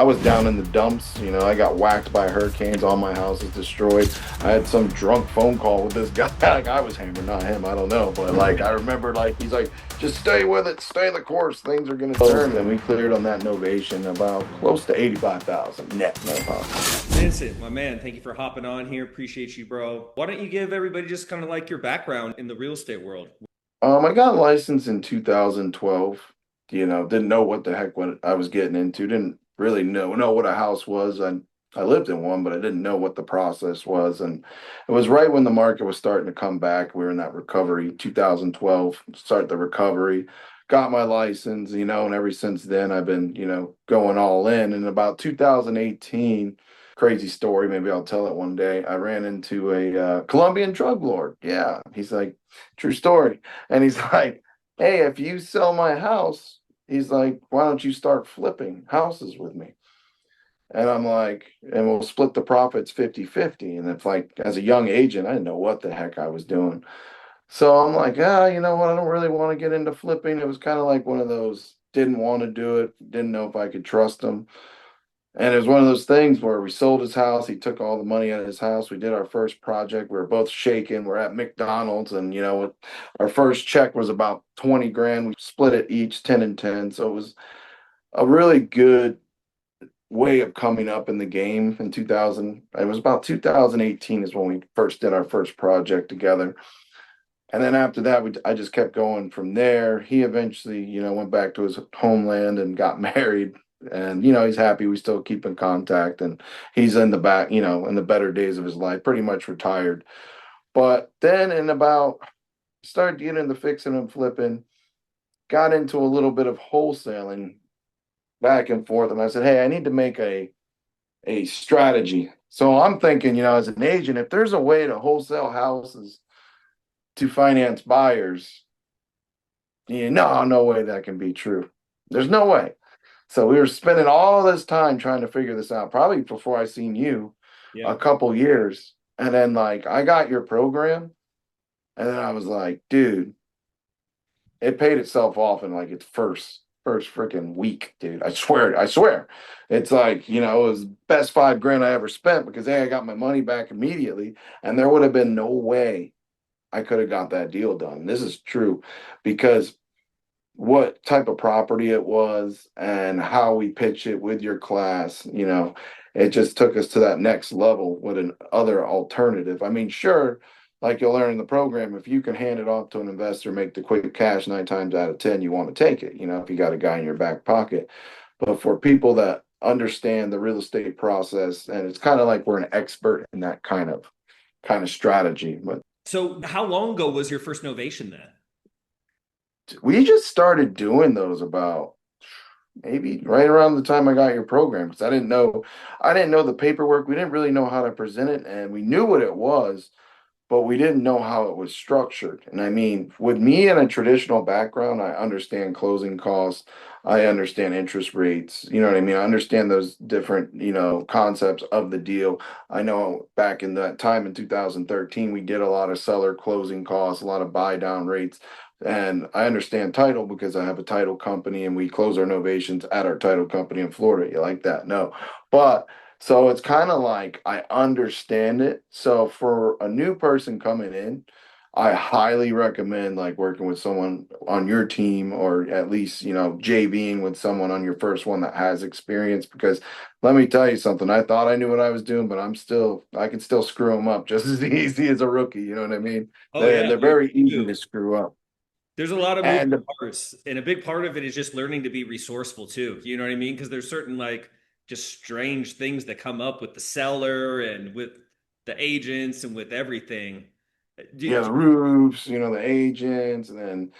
I was down in the dumps. I got whacked by hurricanes. All my house is destroyed. I had some drunk phone call with this guy. Like I was hammered, not him. I don't know, but like I remember, like he's like, just stay with it, stay the course. Things are gonna turn. And we cleared on that novation about close to 85,000 net, no problem. Vincent, my man, thank you for hopping on here. Appreciate you, bro. Why don't you give everybody just kind of like your background in the real estate world? I got licensed in 2012. Didn't know what the heck what I was getting into. Didn't really know what a house was. I lived in one, but I didn't know what the process was. And it was right when the market was starting to come back. We were in that recovery, 2012, start the recovery. Got my license, and ever since then I've been, going all in. And about 2018, crazy story, maybe I'll tell it one day. I ran into a Colombian drug lord. Yeah, he's like, true story. And he's like, hey, if you sell my house, he's like, why don't you start flipping houses with me? And I'm like, and we'll split the profits 50-50. And it's like, as a young agent, I didn't know what the heck I was doing. So I'm like, you know what? I don't really want to get into flipping. It was kind of like one of those, didn't want to do it, didn't know if I could trust him. And it was one of those things where we sold his house. He took all the money out of his house. We did our first project. We were both shaking. We're at McDonald's, and our first check was about 20 grand. We split it each 10 and 10. So it was a really good way of coming up in the game in 2000. It was about 2018 is when we first did our first project together. And then after that, I just kept going from there. He eventually, went back to his homeland and got married. And, he's happy. We still keep in contact. And he's in the back, in the better days of his life, pretty much retired. But then started getting into fixing and flipping, got into a little bit of wholesaling back and forth. And I said, hey, I need to make a strategy. So I'm thinking, as an agent, if there's a way to wholesale houses to finance buyers, no way that can be true. There's no way. So we were spending all this time trying to figure this out, probably before I seen you, Yeah. a couple years. And then like I got your program, and then I was like, dude, it paid itself off in like its first freaking week, dude. I swear. It's like, it was best 5 grand I ever spent because hey, I got my money back immediately. And there would have been no way I could have got that deal done. This is true because what type of property it was and how we pitch it with your class, it just took us to that next level with an other alternative. I mean, sure, like you'll learn in the program, if you can hand it off to an investor, make the quick cash 9 times out of 10, you want to take it, if you got a guy in your back pocket. But for people that understand the real estate process, and it's kind of like we're an expert in that kind of strategy. But So, how long ago was your first novation then? we just started doing those about maybe right around the time I got your program because I didn't know the paperwork. We didn't really know how to present it, and we knew what it was, but we didn't know how it was structured. And I mean, with me in a traditional background, I understand closing costs, I understand interest rates, you know what I mean? I understand those different, concepts of the deal. I know back in that time in 2013, we did a lot of seller closing costs, a lot of buy down rates. And I understand title because I have a title company and we close our novations at our title company in Florida. You like that? No. But so it's kind of like I understand it. So for a new person coming in, I highly recommend like working with someone on your team or at least, JVing with someone on your first one that has experience because let me tell you something. I thought I knew what I was doing, but I can still screw them up just as easy as a rookie. You know what I mean? Oh They're yeah, very easy you to screw up. there's a lot of moving And parts, and a big part of it is just learning to be resourceful too. You know what I mean? Because there's certain like just strange things that come up with the seller and with the agents and with everything. yeah, the roofs, the agents, and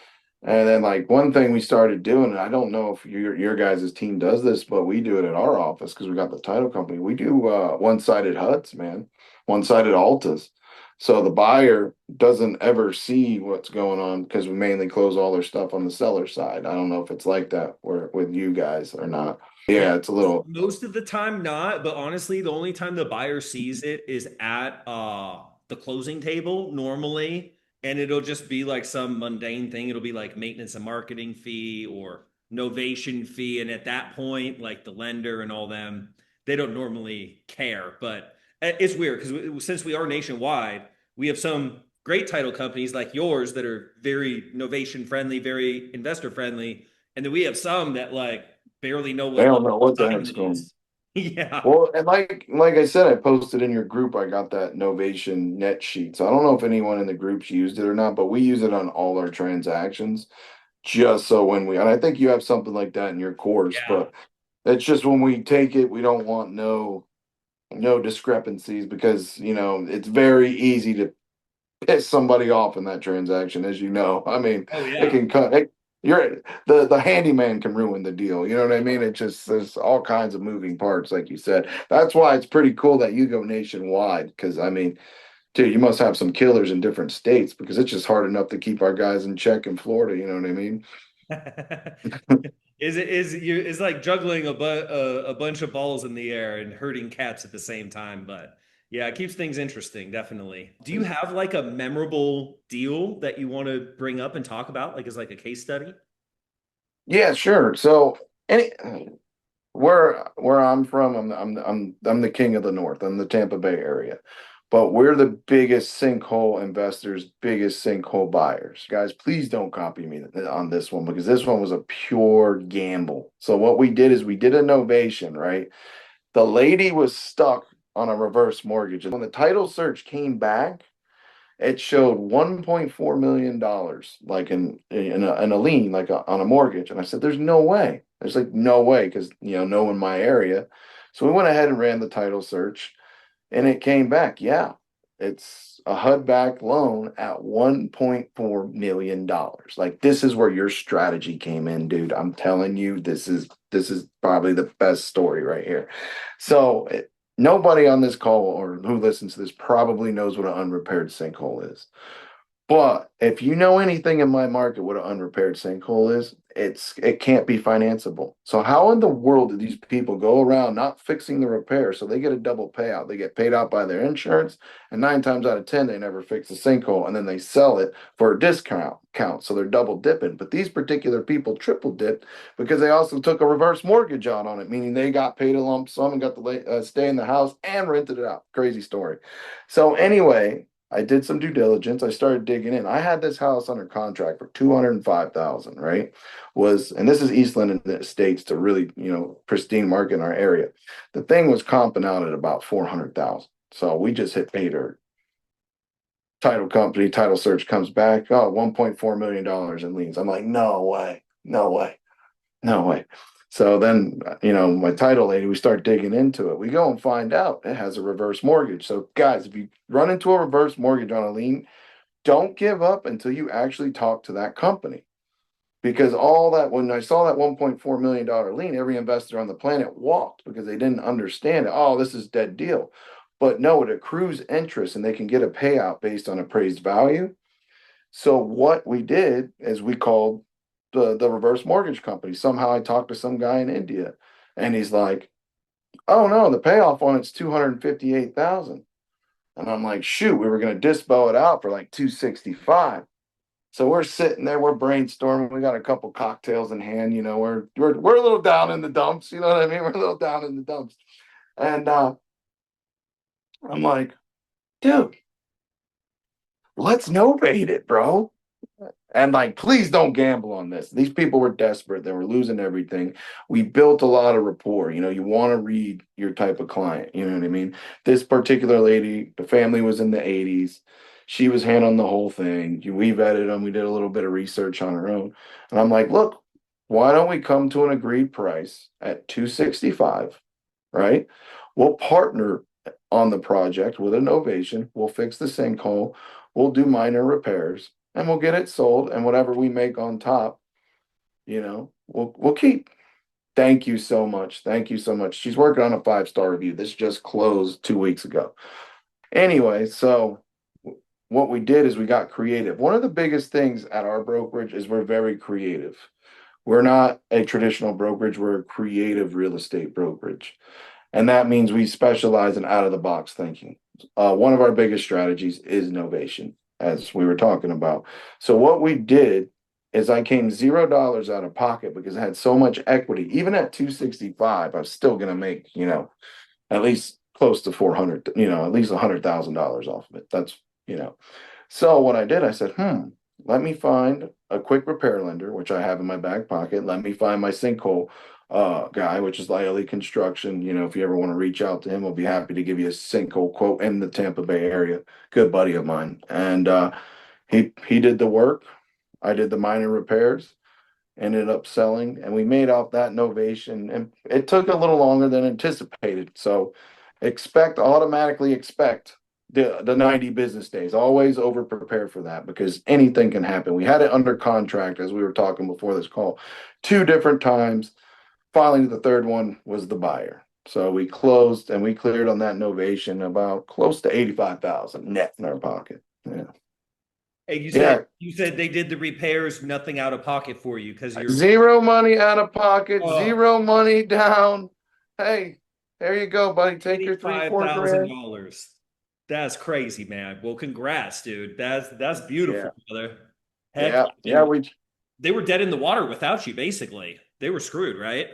then like one thing we started doing, and I don't know if your guys' team does this, but we do it at our office because we got the title company. We do one-sided HUDs, man, one-sided Altas. So the buyer doesn't ever see what's going on because we mainly close all their stuff on the seller side. I don't know if it's like that with you guys or not. Yeah, it's a little. Most of the time not, but honestly, the only time the buyer sees it is at the closing table normally, and it'll just be like some mundane thing. It'll be like maintenance and marketing fee or novation fee. And at that point, like the lender and all them, they don't normally care. But it's weird because since we are nationwide, we have some great title companies like yours that are very novation friendly, very investor friendly. And then we have some that like barely know They what don't level know what the heck's assignment going. is. Yeah. Well, and like I said, I posted in your group, I got that Novation net sheet. So I don't know if anyone in the groups used it or not, but we use it on all our transactions just so when we, and I think you have something like that in your course, Yeah. but it's just when we take it, we don't want no discrepancies because, it's very easy to piss somebody off in that transaction, as you know. I mean, Oh, it yeah. can cut. You're the handyman can ruin the deal. You know what I mean? It just there's all kinds of moving parts, like you said. That's why it's pretty cool that you go nationwide. Because I mean, dude, you must have some killers in different states because it's just hard enough to keep our guys in check in Florida. You know what I mean? It's like juggling a bunch of balls in the air and hurting cats at the same time, but yeah, it keeps things interesting, definitely. Do you have like a memorable deal that you want to bring up and talk about, like as like a case study? Yeah, sure. So, any where I'm from, I'm the king of the North. I'm the Tampa Bay area, but we're the biggest sinkhole investors, biggest sinkhole buyers. Guys, please don't copy me on this one because this one was a pure gamble. So what we did is we did a novation, right? The lady was stuck on a reverse mortgage, and when the title search came back, it showed $1.4 million, like in a lien, like on a mortgage. And I said, "There's no way." There's like no way because no in my area. So we went ahead and ran the title search, and it came back. Yeah, it's a HUD-backed loan at $1.4 million. Like this is where your strategy came in, dude. I'm telling you, this is probably the best story right here. So nobody on this call or who listens to this probably knows what an unrepaired sinkhole is. But if you know anything in my market, what an unrepaired sinkhole is, it can't be financeable. So how in the world do these people go around not fixing the repair so they get a double payout? They get paid out by their insurance, and 9 times out of 10, they never fix the sinkhole, and then they sell it for a discount count. So they're double dipping. But these particular people triple dipped because they also took a reverse mortgage out on it, meaning they got paid a lump sum and got to stay in the house and rented it out. Crazy story. So anyway, I did some due diligence. I started digging in. I had this house under contract for 205,000, right? And this is Eastland in the States, to really, pristine market in our area. The thing was comping out at about 400,000. So we just hit pay dirt. Title company, title search comes back. Oh, $1.4 million in liens. I'm like, no way, no way, no way. So then, my title lady, we start digging into it. We go and find out it has a reverse mortgage. So, guys, if you run into a reverse mortgage on a lien, don't give up until you actually talk to that company. Because when I saw that $1.4 million lien, every investor on the planet walked because they didn't understand it. Oh, this is dead deal. But no, it accrues interest and they can get a payout based on appraised value. So what we did is we called the reverse mortgage company. Somehow I talked to some guy in India and he's like, "Oh no, the payoff on it's 258,000." And I'm like, "Shoot, we were gonna dispo it out for like 265." So we're sitting there, we're brainstorming. We got a couple cocktails in hand, we're a little down in the dumps, you know what I mean? We're a little down in the dumps. And I'm like, "Dude, let's novate it, bro." And like, please don't gamble on this. These people were desperate. They were losing everything. We built a lot of rapport. You want to read your type of client. You know what I mean? This particular lady, the family was in the 80s. She was handling the whole thing. We vetted them. We did a little bit of research on our own. And I'm like, look, why don't we come to an agreed price at 265, right? We'll partner on the project with a novation. We'll fix the sinkhole. We'll do minor repairs and we'll get it sold. And whatever we make on top, we'll keep. Thank you so much. Thank you so much. She's working on a 5-star review. This just closed 2 weeks ago. Anyway, so what we did is we got creative. One of the biggest things at our brokerage is we're very creative. We're not a traditional brokerage, we're a creative real estate brokerage. And that means we specialize in out of the box thinking. One of our biggest strategies is innovation, as we were talking about. So what we did is I came $0 out of pocket because I had so much equity. Even at 265, I was still gonna make, at least close to 400, at least $100,000 off of it. That's, you know. So what I did, I said, let me find a quick repair lender, which I have in my back pocket. Let me find my sinkhole guy, which is Lyely Construction. If you ever want to reach out to him, we'll be happy to give you a sinkhole quote in the Tampa Bay area. Good buddy of mine. And he did the work. I did the minor repairs, ended up selling, and we made off that novation. And it took a little longer than anticipated. So automatically expect the 90 business days. Always over prepare for that because anything can happen. We had it under contract, as we were talking before this call, 2 different times. Finally, the third one was the buyer. So we closed and we cleared on that novation about close to 85,000 net in our pocket. Yeah. Hey, you said Yeah. you said they did the repairs, nothing out of pocket for you because you're Zero money out of pocket, oh, zero money down. Hey, there you go, buddy. Take your three, $85,000. 4 grand. That's crazy, man. Well, congrats, dude. That's beautiful, Yeah. brother. Heck, Yeah. I Yeah. mean, they were dead in the water without you, basically. They were screwed, right?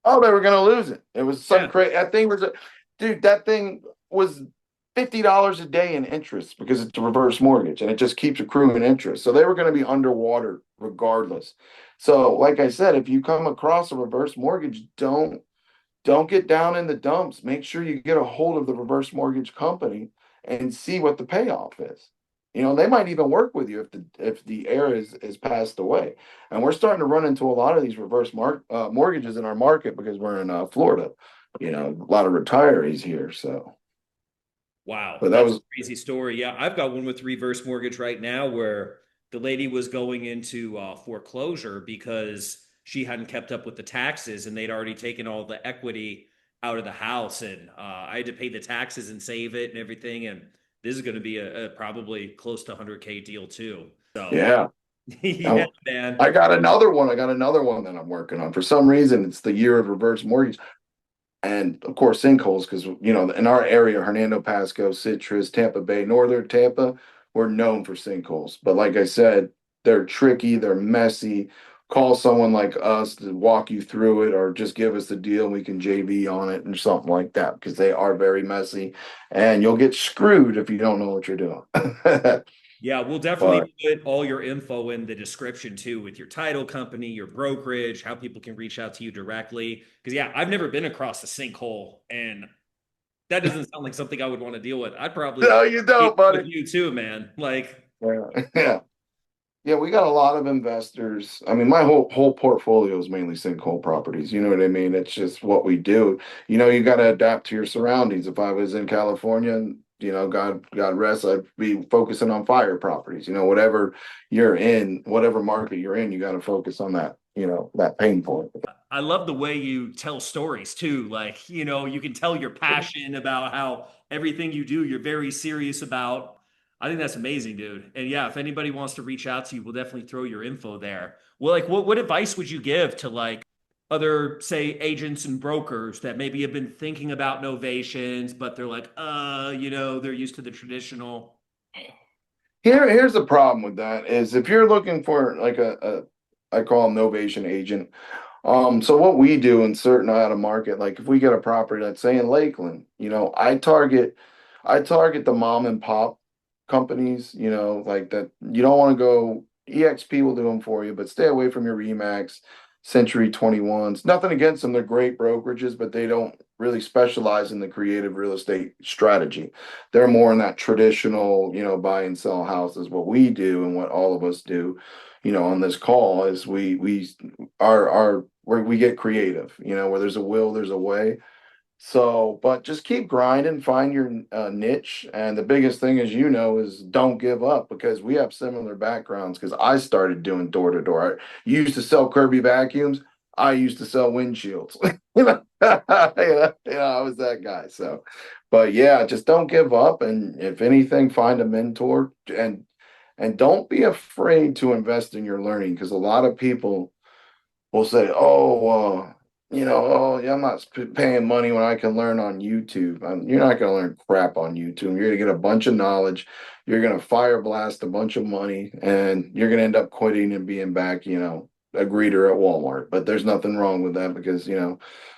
Oh, they were gonna lose it. It was some Yeah. crazy. That thing was dude. That thing was $50 a day in interest because it's a reverse mortgage and it just keeps accruing interest. So they were going to be underwater regardless. So, like I said, if you come across a reverse mortgage, don't get down in the dumps. Make sure you get a hold of the reverse mortgage company and see what the payoff is. They might even work with you if the heir is passed away. And we're starting to run into a lot of these mortgages in our market because we're in Florida. A lot of retirees here. So, Wow, but that that's a was crazy story. Yeah, I've got one with reverse mortgage right now where the lady was going into foreclosure because she hadn't kept up with the taxes and they'd already taken all the equity out of the house. And I had to pay the taxes and save it and everything. And this is going to be a probably close to 100K deal too. So, yeah. yeah, Now, man. I got another one. I got another one that I'm working on. For some reason, it's the year of reverse mortgage. And of course, sinkholes, because in our area, Hernando Pasco, Citrus, Tampa Bay, Northern Tampa, we're known for sinkholes. But like I said, they're tricky, they're messy. Call someone like us to walk you through it, or just give us the deal. We can JV on it and something like that because they are very messy, and you'll get screwed if you don't know what you're doing. Yeah, we'll definitely But put all your info in the description too with your title company, your brokerage, how people can reach out to you directly. Because, yeah, I've never been across a sinkhole and that doesn't sound like something I would want to deal with. I'd probably no, you keep don't, it with buddy. you too, man. Like, Yeah, yeah. Yeah, we got a lot of investors. I mean, my whole portfolio is mainly sinkhole properties. You know what I mean? It's just what we do. You got to adapt to your surroundings. If I was in California, God rest, I'd be focusing on fire properties. Whatever you're in, whatever market you're in, you got to focus on that. That pain point. I love the way you tell stories too. Like, you can tell your passion about how everything you do, you're very serious about. I think that's amazing, dude. And yeah, if anybody wants to reach out to you, we'll definitely throw your info there. Well, like what advice would you give to like other, say, agents and brokers that maybe have been thinking about novations, but they're like, they're used to the traditional. Here's the problem with that is if you're looking for like I call them novation agent. So what we do in certain out of market, like if we get a property, let's say in Lakeland, I target the mom and pop companies, like that. You don't want to go, EXP will do them for you, but stay away from your Remax, Century 21s. Nothing against them. They're great brokerages, but they don't really specialize in the creative real estate strategy. They're more in that traditional, buy and sell houses. What we do and what all of us do, on this call is where we get creative, where there's a will, there's a way. So, but just keep grinding, find your niche. And the biggest thing, as is don't give up because we have similar backgrounds. Because I started doing door to door. You used to sell Kirby vacuums. I used to sell windshields. I was that guy. So, but yeah, just don't give up. And if anything, find a mentor and don't be afraid to invest in your learning because a lot of people will say, "Oh, oh, yeah, I'm not paying money when I can learn on YouTube. You're not going to learn crap on YouTube. You're going to get a bunch of knowledge. You're going to fire blast a bunch of money, and you're going to end up quitting and being back, a greeter at Walmart. But there's nothing wrong with that because,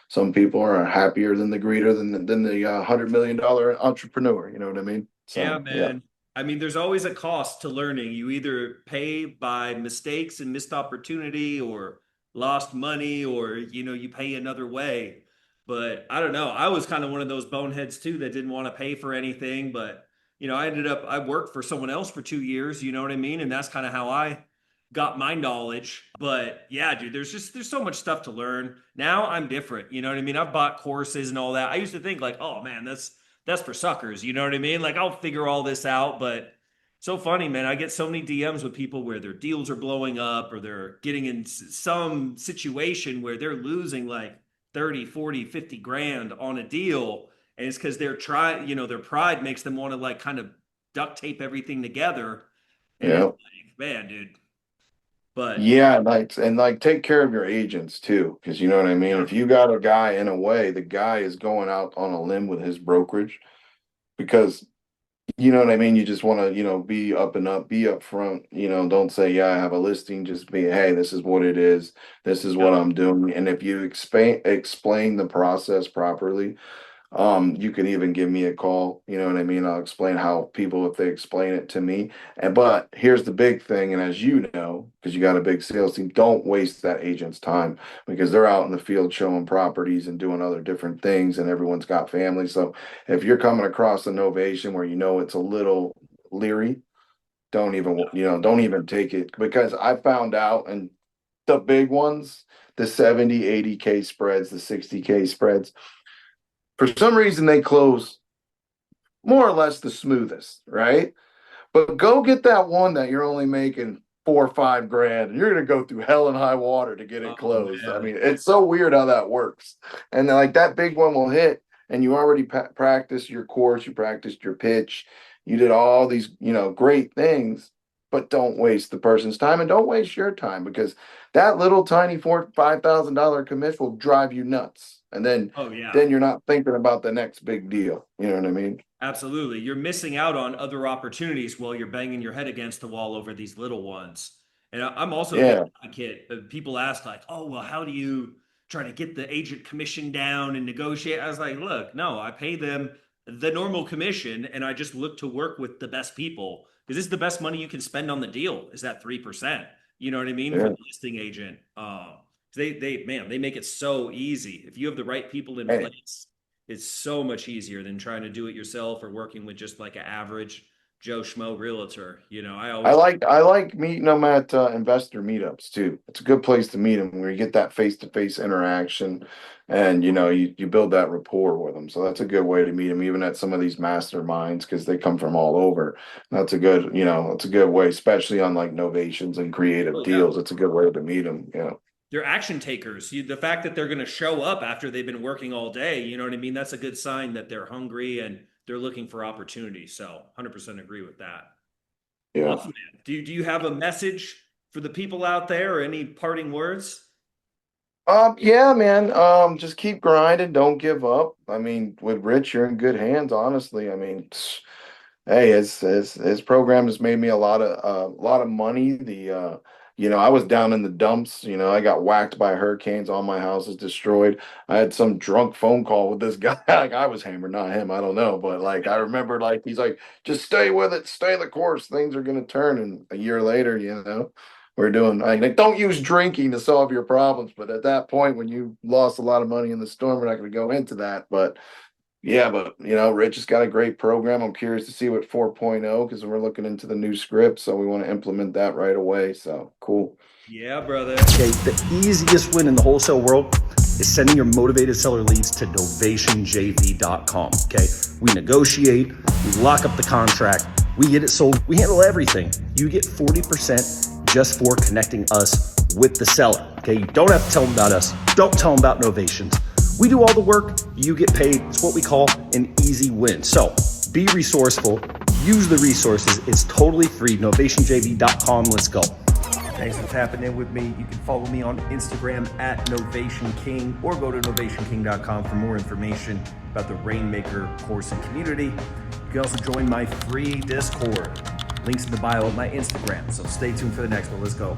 some people are happier than the greeter than the $100 million entrepreneur. You know what I mean? Yeah, So, yeah. man. I mean, there's always a cost to learning. You either pay by mistakes and missed opportunity or lost money or, you pay another way. But I don't know. I was kind of one of those boneheads too that didn't want to pay for anything. But, I worked for someone else for 2 years, you know what I mean? And that's kind of how I got my knowledge. But yeah, dude, there's so much stuff to learn. Now I'm different. You know what I mean? I've bought courses and all that. I used to think like, oh man, that's for suckers. You know what I mean? Like I'll figure all this out, but so funny, man. I get so many DMs with people where their deals are blowing up or they're getting in some situation where they're losing like 30, 40, 50 grand on a deal. And it's because their pride makes them want to like kind of duct tape everything together. And it's Yeah. like, man, dude. But Yeah, like take care of your agents too, because you know what I mean. yeah. If you got a guy in a way, the guy is going out on a limb with his brokerage because you know what I mean. You just want to, be up and up, be upfront. Don't say, yeah, I have a listing. Just be, hey, this is what it is. This is what Yep. I'm doing. And if you explain the process properly, you can even give me a call, you know what I mean? I'll explain how people, if they explain it to me. But here's the big thing, and as you know, because you got a big sales team, don't waste that agent's time because they're out in the field showing properties and doing other different things, and everyone's got families. So if you're coming across a novation where it's a little leery, don't even take it because I found out and the big ones, the 70, 80K spreads, the 60K spreads for some reason they close more or less the smoothest, right? But go get that one that you're only making 4 or 5 grand, and you're gonna go through hell and high water to get it Oh closed. I man. mean, it's so weird how that works. And then, like that big one will hit, and you already practiced your course, you practiced your pitch, you did all these, great things. But don't waste the person's time, and don't waste your time because that little tiny $4,000 to $5,000 commission will drive you nuts. And then, Oh yeah. then you're not thinking about the next big deal. You know what I mean? Absolutely. You're missing out on other opportunities while you're banging your head against the wall over these little ones. And I'm also a big Yeah. advocate. People ask, like, oh, well, how do you try to get the agent commission down and negotiate? I was like, look, no, I pay them the normal commission and I just look to work with the best people because this is the best money you can spend on the deal is that 3%. You know what I mean? For Yeah. the listing agent. Man, they make it so easy. If you have the right people in Hey, place, it's so much easier than trying to do it yourself or working with just like an average Joe Schmo realtor. I I always, like I like meeting them at investor meetups too. It's a good place to meet them where you get that face-to-face interaction, and you build that rapport with them. So that's a good way to meet them, even at some of these masterminds because they come from all over. That's a good way, especially on like novations and creative oh yeah, deals. It's a good way to meet them. they're action takers. The fact that they're going to show up after they've been working all day, you know what I mean? That's a good sign that they're hungry and they're looking for opportunity. So 100% agree with that. Yeah. Awesome, man. Do you have a message for the people out there or any parting words? Yeah, man. Just keep grinding. Don't give up. I mean, with Rich, you're in good hands, honestly. I mean, hey, his program has made me a lot of money. I was down in the dumps. I got whacked by hurricanes. All my house is destroyed. I had some drunk phone call with this guy. Like I was hammered, not him. I don't know, but like I remember, like he's like, just stay with it, stay the course. Things are gonna turn. And a year later, we're doing. Like, don't use drinking to solve your problems. But at that point, when you lost a lot of money in the storm, we're not going to go into that. But yeah, but Rich has got a great program. I'm curious to see what 4.0 because we're looking into the new script, so we want to implement that right away. So cool. Yeah, brother. Okay, the easiest win in the wholesale world is sending your motivated seller leads to novationjv.com. Okay, we negotiate, we lock up the contract, we get it sold, we handle everything. You get 40% just for connecting us with the seller. Okay, you don't have to tell them about us, don't tell them about Novations. We do all the work, you get paid. It's what we call an easy win. So be resourceful, use the resources, it's totally free. Novationjv.com, let's go. Thanks for tapping in with me. You can follow me on Instagram at Novation King or go to novationking.com for more information about the Rainmaker Course and Community. You can also join my free Discord. Links in the bio of my Instagram. So stay tuned for the next one. Let's go.